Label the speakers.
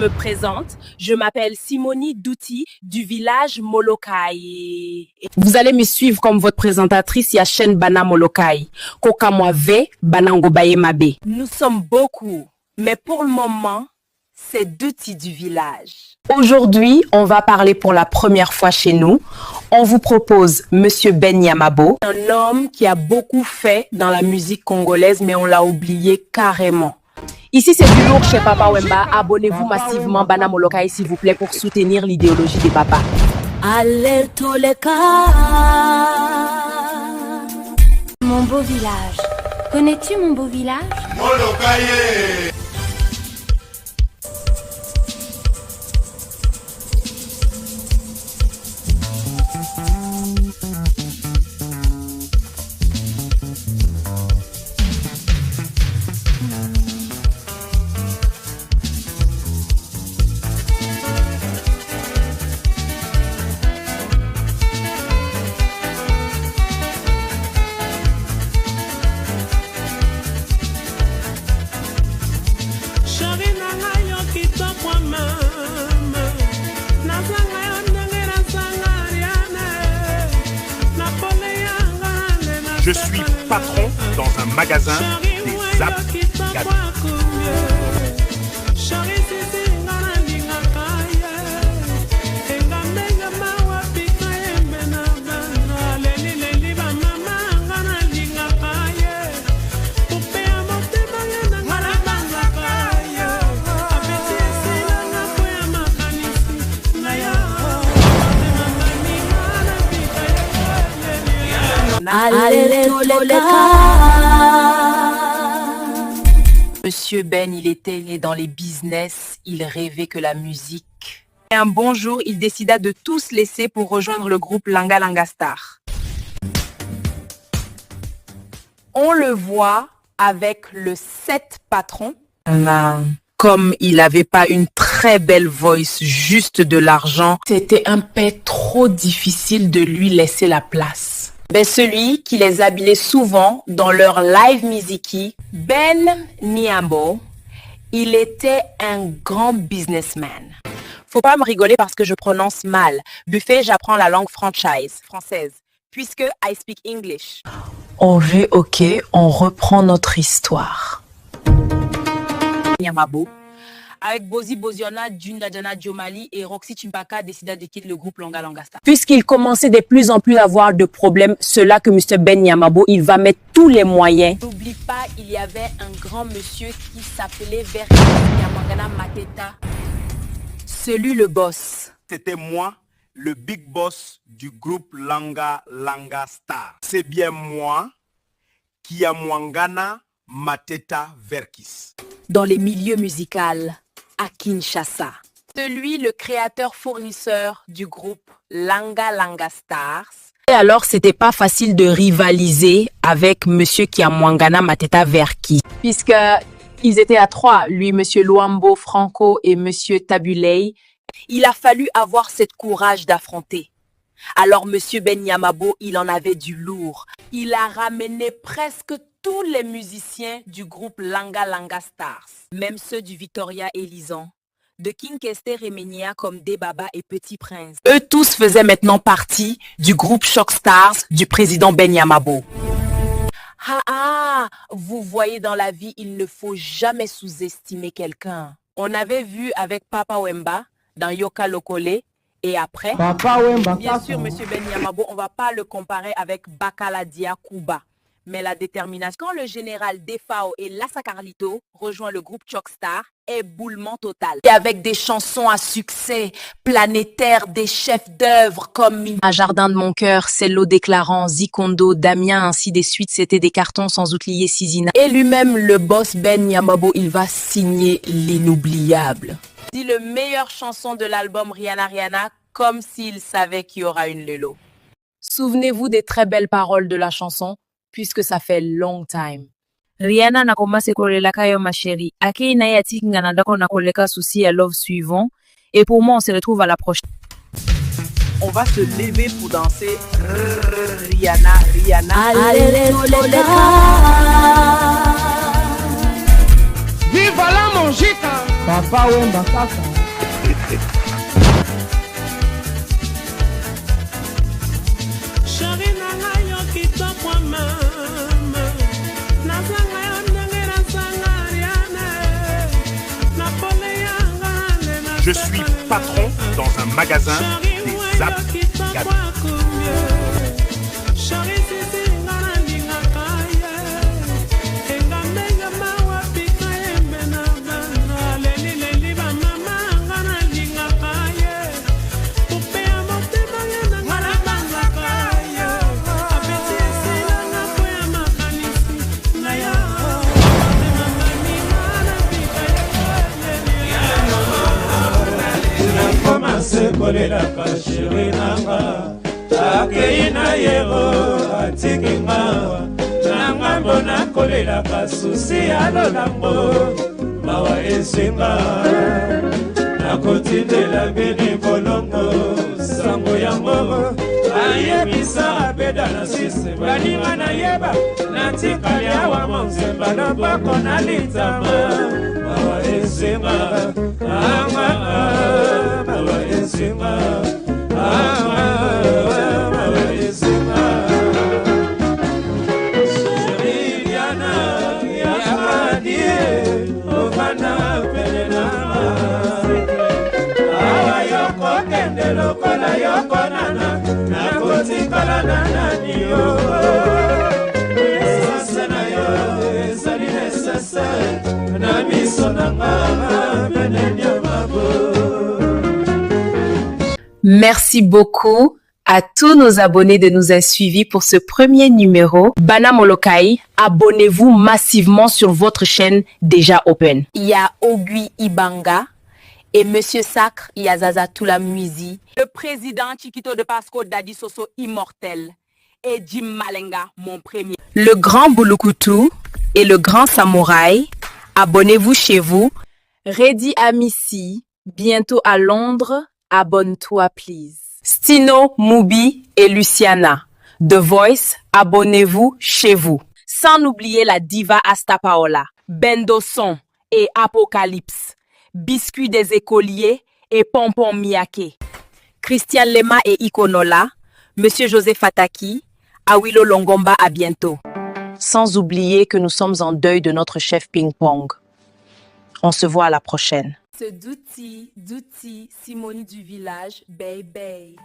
Speaker 1: me présente, je m'appelle Simonie Douti du village Molokai. Vous allez me suivre comme votre présentatrice Yachen Bana Molokai. Kokamwave Banango Baye Mabe. Nous sommes beaucoup, mais pour le moment, c'est Douti du village. Aujourd'hui, on va parler pour la première fois chez nous. On vous propose Monsieur Ben Yamabo, un homme qui a beaucoup fait dans la musique congolaise, mais on l'a oublié carrément. Ici, c'est du lourd chez Papa Wemba. Abonnez-vous massivement Bana Molokai, s'il vous plaît, pour soutenir l'idéologie des papas. Allez, Toleka.
Speaker 2: Mon beau village. Connais-tu mon beau village?
Speaker 3: Molokai.
Speaker 4: Je suis patron dans un magasin des Zap.
Speaker 1: Monsieur Ben, il était né dans les business, il rêvait que la musique. Et un bon jour, il décida de tout se laisser pour rejoindre le groupe Langa Langa Star. On le voit avec le 7 patron. Comme il n'avait pas une très belle voice, juste de l'argent, c'était un peu trop difficile de lui laisser la place. Ben celui qui les habillait souvent dans leur live music, Ben Niambo, il était un grand businessman. Faut pas me rigoler parce que je prononce mal. Buffet, j'apprends la langue française, puisque I speak English. Ok, on reprend notre histoire. Niamabo. Avec Bozi Boziona, Djuna Djomali et Roxy Chimpaka décida de quitter le groupe Langa Langa Star. Puisqu'il commençait de plus en plus à avoir de problèmes, cela que M. Ben Yamabo, il va mettre tous les moyens. N'oublie pas, il y avait un grand monsieur qui s'appelait Verki Yamangana Mateta. Celui le boss.
Speaker 4: C'était moi, le big boss du groupe Langa Langa Star. C'est bien moi qui a Mwangana Mateta Verkis.
Speaker 1: Dans les milieux musicaux à Kinshasa. Celui, le créateur-fournisseur du groupe Langa Langa Stars. Et alors, c'était pas facile de rivaliser avec Monsieur Kiamwangana Mateta Verki. Puisque ils étaient à trois, lui, Monsieur Luambo Franco et Monsieur Tabulei. Il a fallu avoir cette courage d'affronter. Alors, Monsieur Ben Yamabo, il en avait du lourd. Il a ramené presque tous les musiciens du groupe Langa Langa Stars, même ceux du Victoria Elisan, de King Kester et Menia comme Debaba et Petit Prince. Eux tous faisaient maintenant partie du groupe Shock Stars du président Ben Yamabo. Vous voyez, dans la vie, il ne faut jamais sous-estimer quelqu'un. On avait vu avec Papa Wemba dans Yoka Lokole. Et après, bien sûr, M. Ben Yamabo, on ne va pas le comparer avec Bakala Dia Kuba. Mais la détermination, quand le général Defao et Lassa Carlito rejoint le groupe Chocstar, est boulement total. Et avec des chansons à succès planétaire, des chefs d'œuvre comme Un jardin de mon cœur, Cello déclarant, Zikondo, Damien, ainsi des suites, c'était des cartons sans oublier Sizina. Et lui-même, le boss Ben Yamabo, il va signer l'inoubliable. Dit le meilleur chanson de l'album Rihanna Rihanna, comme s'il savait qu'il y aura une Lelo. Souvenez-vous des très belles paroles de la chanson, puisque ça fait long time. Rihanna na koma sekolelaka yo ma chérie. Akei na yati ngana dako na koleka souci à love suivant. Et pour moi, on se retrouve à la prochaine. On va se lever pour danser Rihanna, Rihanna.
Speaker 3: Viva la Monjita.
Speaker 5: Papa Wemba kaka.
Speaker 4: Je suis patron dans un magasin des habits Gabi.
Speaker 6: Kolelaka shiri nanga akei na yero atiki ngawa nanga mbona kolelaka susi ya lolango mawa esenga nakotindela beni bolongo sango yango ayebisa abeda na sise baninga na yeba natikali awa monzemba loboko na litama mawa esenga mawa esenga mawa esenga shiriana yamadie ovana penenama awa yoko kende lokola yoko nana nakotikala nani yo esase na yo ezali nesase na miso nanga penenya mabo.
Speaker 1: Merci beaucoup à tous nos abonnés de nous avoir suivis pour ce premier numéro. Bana Molokai, abonnez-vous massivement sur votre chaîne déjà open. Il y a Ogui Ibanga et Monsieur Sacre, il y a Zaza Tulamuizi, le président Chiquito de Pasco Daddy Soso immortel et Jim Malenga, mon premier. Le grand Bulukutu et le grand Samouraï, abonnez-vous chez vous. Reddy Amissi, bientôt à Londres. Abonne-toi, please. Stino, Mubi et Luciana. The Voice, abonnez-vous chez vous. Sans oublier la diva Asta Paola, Bendo Son et Apocalypse, Biscuit des écoliers et Pompon Miyake, Christian Lema et Ikonola, Monsieur José Fataki, Awilo Longomba, à bientôt. Sans oublier que nous sommes en deuil de notre chef Ping Pong. On se voit à la prochaine. Ce Douti, Simone du village, baby.